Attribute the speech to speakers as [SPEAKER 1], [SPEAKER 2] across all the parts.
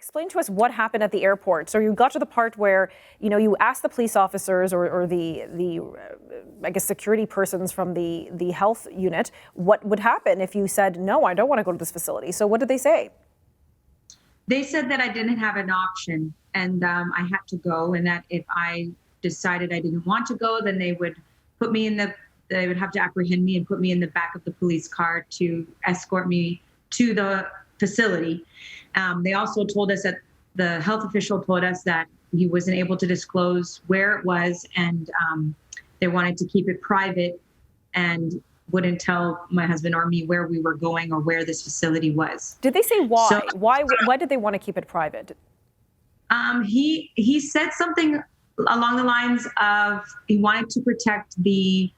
[SPEAKER 1] Explain to us what happened at the airport. So you got to the part where, you asked the police officers or I guess, security persons from the health unit what would happen if you said, no, I don't want to go to this facility. So what did they say?
[SPEAKER 2] They said that I didn't have an option and I had to go, and that if I decided I didn't want to go, then they would they would have to apprehend me and put me in the back of the police car to escort me to the facility. They also told us that the health official told us that he wasn't able to disclose where it was, and they wanted to keep it private and wouldn't tell my husband or me where we were going or where this facility was.
[SPEAKER 1] Did they say why? Why did they want to keep it private?
[SPEAKER 2] He said something along the lines of he wanted to protect the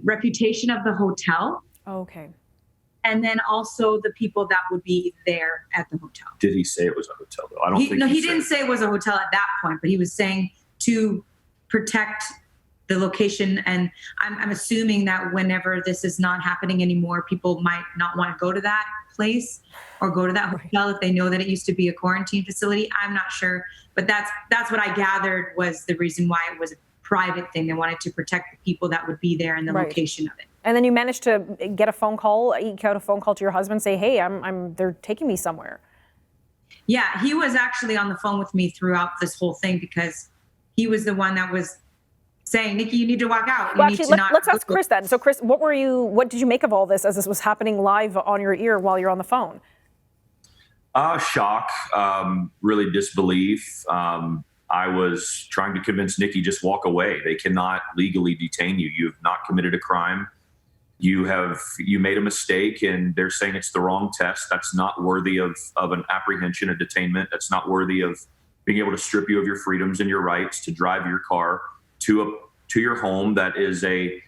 [SPEAKER 2] reputation of the hotel.
[SPEAKER 1] Okay.
[SPEAKER 2] And then also the people that would be there at the hotel.
[SPEAKER 3] Did he say it was a hotel, though? I don't think
[SPEAKER 2] he didn't say it was a hotel at that point, but he was saying to protect the location. And I'm assuming that whenever this is not happening anymore, people might not want to go to that place or go to that hotel if they know that it used to be a quarantine facility. I'm not sure, but that's what I gathered was the reason why it was a private thing. They wanted to protect the people that would be there and the location of it.
[SPEAKER 1] And then you managed to get a phone call, eke out a phone call to your husband, say, hey, they're taking me somewhere.
[SPEAKER 2] Yeah, he was actually on the phone with me throughout this whole thing because he was the one that was saying, Nikki, you need to walk out.
[SPEAKER 1] Well, actually, let's ask Chris then. So Chris, what did you make of all this as this was happening live on your ear while you're on the phone?
[SPEAKER 3] Shock, really disbelief. I was trying to convince Nikki, just walk away. They cannot legally detain you. You have not committed a crime. You made a mistake, and they're saying it's the wrong test. That's not worthy of an apprehension, a detainment. That's not worthy of being able to strip you of your freedoms and your rights to drive your car to your home. That is a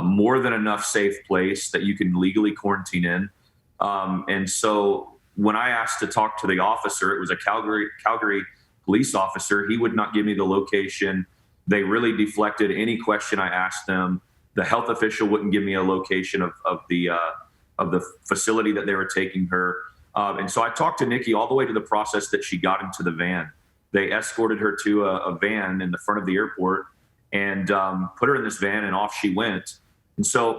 [SPEAKER 3] more than enough safe place that you can legally quarantine in. And so when I asked to talk to the officer, it was a Calgary police officer. He would not give me the location. They really deflected any question I asked them. The health official wouldn't give me a location of the facility that they were taking her. And so I talked to Nikki all the way to the process that she got into the van. They escorted her to a van in the front of the airport and put her in this van, and off she went. And so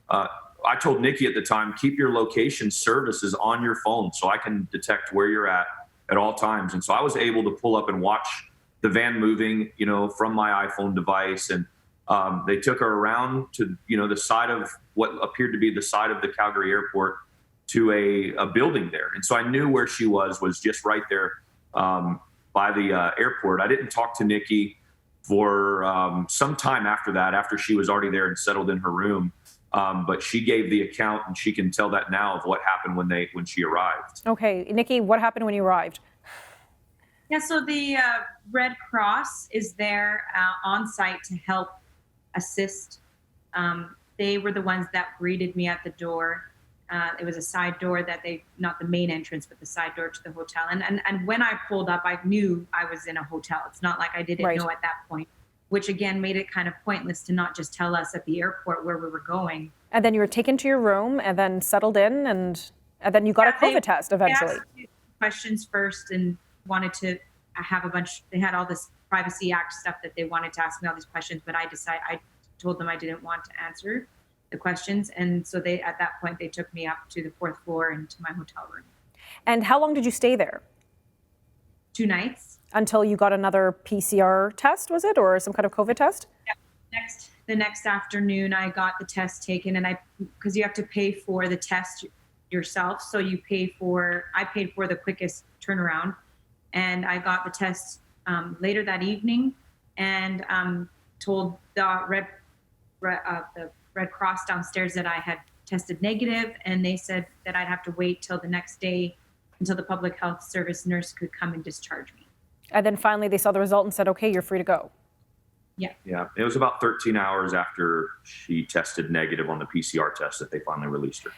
[SPEAKER 3] I told Nikki at the time, keep your location services on your phone so I can detect where you're at all times. And so I was able to pull up and watch the van moving, from my iPhone device. And they took her around to, the side of what appeared to be the side of the Calgary airport to a building there. And so I knew where she was just right there by the airport. I didn't talk to Nikki for some time after that, after she was already there and settled in her room. But she gave the account, and she can tell that now of what happened when she arrived.
[SPEAKER 1] Okay, Nikki, what happened when you arrived?
[SPEAKER 2] Yeah, so the Red Cross is there on site to help assist. They were the ones that greeted me at the door. It was a side door that not the main entrance, but the side door to the hotel. And when I pulled up, I knew I was in a hotel. It's not like I didn't know at that point, which again made it kind of pointless to not just tell us at the airport where we were going.
[SPEAKER 1] And then you were taken to your room and then settled in, and then you got a COVID test eventually.
[SPEAKER 2] They asked questions first and wanted to have they had all this Privacy Act stuff that they wanted to ask me all these questions, but I told them I didn't want to answer the questions. And so at that point, they took me up to the 4th floor and to my hotel room.
[SPEAKER 1] And how long did you stay there?
[SPEAKER 2] 2 nights.
[SPEAKER 1] Until you got another PCR test, was it, or some kind of COVID test?
[SPEAKER 2] Yeah. The next afternoon, I got the test taken, and because you have to pay for the test yourself, so I paid for the quickest turnaround, and I got the test later that evening, and told the Red Cross downstairs that I had tested negative, and they said that I'd have to wait till the next day until the public health service nurse could come and discharge me.
[SPEAKER 1] And then finally they saw the result and said, okay, you're free to go.
[SPEAKER 2] Yeah.
[SPEAKER 3] Yeah. It was about 13 hours after she tested negative on the PCR test that they finally released her.